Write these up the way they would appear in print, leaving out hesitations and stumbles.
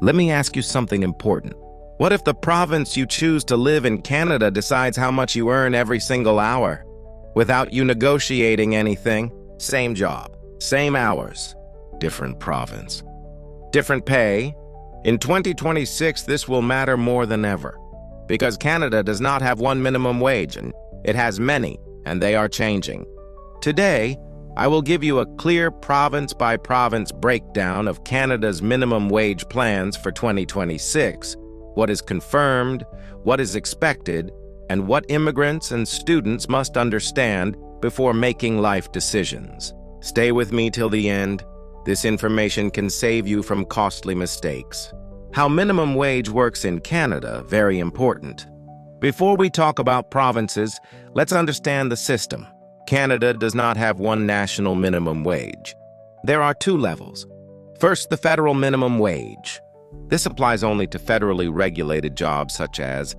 Let me ask you something important. What if the province you choose to live in Canada decides how much you earn every single hour? Without you negotiating anything, same job, same hours, different province, different pay. In 2026, this will matter more than ever, because Canada does not have one minimum wage, and it has many, and they are changing. Today, I will give you a clear province-by-province breakdown of Canada's minimum wage plans for 2026, what is confirmed, what is expected, and what immigrants and students must understand before making life decisions. Stay with me till the end. This information can save you from costly mistakes. How minimum wage works in Canada, very important. Before we talk about provinces, let's understand the system. Canada does not have one national minimum wage. There are two levels. First, the federal minimum wage. This applies only to federally regulated jobs such as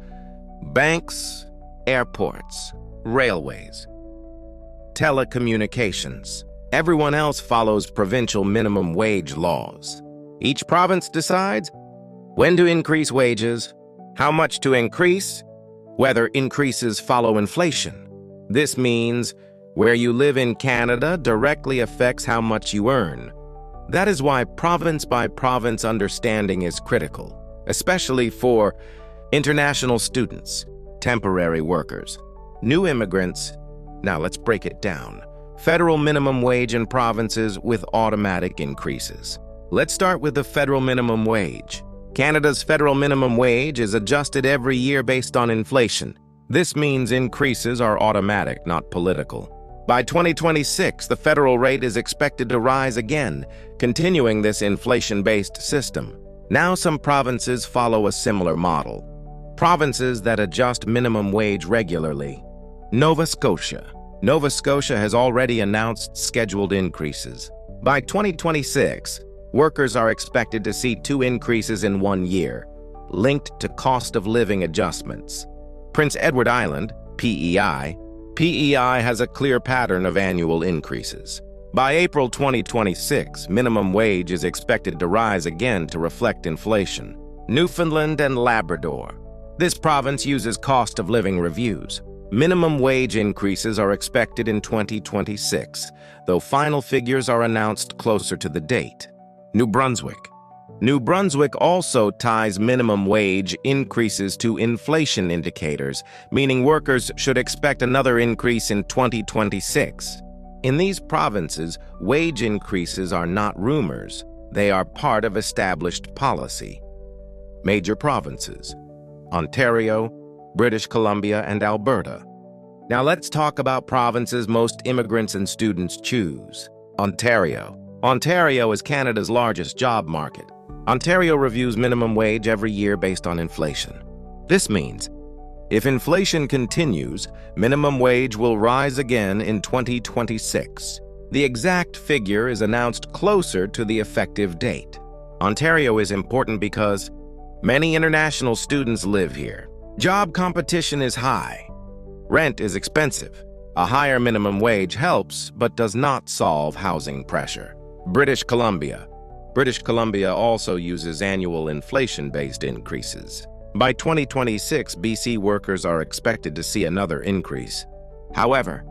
banks, airports, railways, telecommunications. Everyone else follows provincial minimum wage laws. Each province decides when to increase wages, how much to increase, whether increases follow inflation. This means where you live in Canada directly affects how much you earn. That is why province-by-province understanding is critical, especially for international students, temporary workers, new immigrants. Now let's break it down. Federal minimum wage in provinces with automatic increases. Let's start with the federal minimum wage. Canada's federal minimum wage is adjusted every year based on inflation. This means increases are automatic, not political. By 2026, the federal rate is expected to rise again, continuing this inflation-based system. Now some provinces follow a similar model. Provinces that adjust minimum wage regularly. Nova Scotia. Nova Scotia has already announced scheduled increases. By 2026, workers are expected to see 2 increases in 1 year, linked to cost of living adjustments. Prince Edward Island, PEI has a clear pattern of annual increases. By April 2026, minimum wage is expected to rise again to reflect inflation. Newfoundland and Labrador. This province uses cost of living reviews. Minimum wage increases are expected in 2026, though final figures are announced closer to the date. New Brunswick. New Brunswick also ties minimum wage increases to inflation indicators, meaning workers should expect another increase in 2026. In these provinces, wage increases are not rumors. They are part of established policy. Major provinces: Ontario, British Columbia, and Alberta. Now let's talk about provinces most immigrants and students choose. Ontario. Ontario is Canada's largest job market. Ontario reviews minimum wage every year based on inflation. This means, if inflation continues, minimum wage will rise again in 2026. The exact figure is announced closer to the effective date. Ontario is important because many international students live here. Job competition is high. Rent is expensive. A higher minimum wage helps, but does not solve housing pressure. British Columbia. British Columbia also uses annual inflation-based increases. By 2026, BC workers are expected to see another increase. However,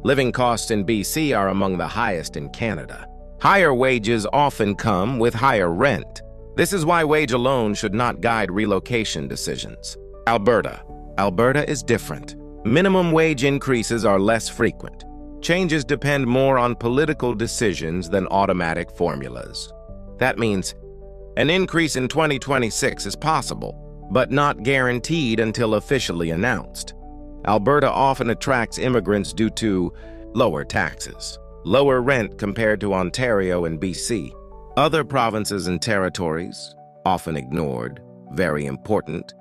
living costs in BC are among the highest in Canada. Higher wages often come with higher rent. This is why wage alone should not guide relocation decisions. Alberta. Alberta is different. Minimum wage increases are less frequent. Changes depend more on political decisions than automatic formulas. That means an increase in 2026 is possible, but not guaranteed until officially announced. Alberta often attracts immigrants due to lower taxes, lower rent compared to Ontario and BC. Other provinces and territories, often ignored, very important.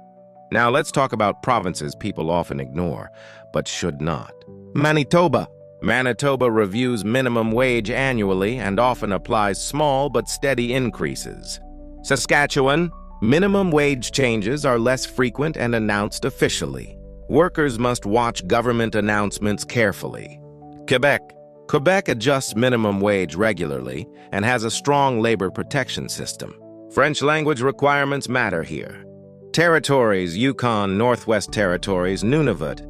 Now let's talk about provinces people often ignore, but should not. Manitoba. Manitoba reviews minimum wage annually and often applies small but steady increases. Saskatchewan. Minimum wage changes are less frequent and announced officially. Workers must watch government announcements carefully. Quebec. Quebec adjusts minimum wage regularly and has a strong labor protection system. French language requirements matter here. Territories: Yukon, Northwest Territories, Nunavut.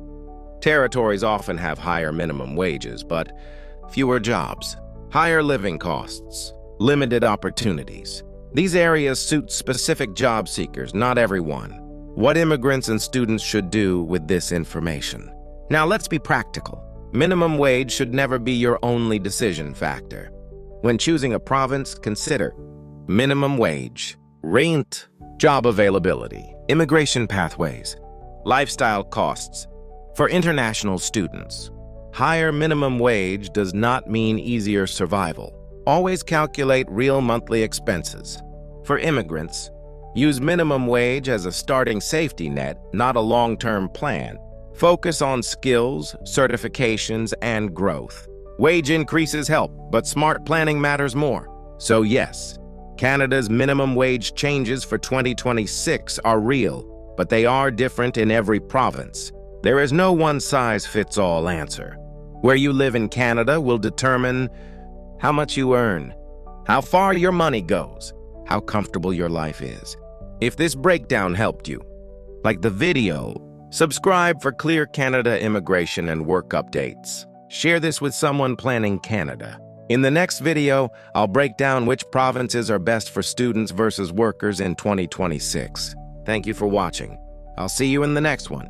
Territories often have higher minimum wages, but fewer jobs, higher living costs, limited opportunities. These areas suit specific job seekers, not everyone. What immigrants and students should do with this information? Now let's be practical. Minimum wage should never be your only decision factor. When choosing a province, consider minimum wage, rent, job availability, immigration pathways, lifestyle costs. For international students, higher minimum wage does not mean easier survival. Always calculate real monthly expenses. For immigrants, use minimum wage as a starting safety net, not a long-term plan. Focus on skills, certifications, and growth. Wage increases help, but smart planning matters more. So yes, Canada's minimum wage changes for 2026 are real, but they are different in every province. There is no one-size-fits-all answer. Where you live in Canada will determine how much you earn, how far your money goes, how comfortable your life is. If this breakdown helped you, like the video, subscribe for clear Canada immigration and work updates. Share this with someone planning Canada. In the next video, I'll break down which provinces are best for students versus workers in 2026. Thank you for watching. I'll see you in the next one.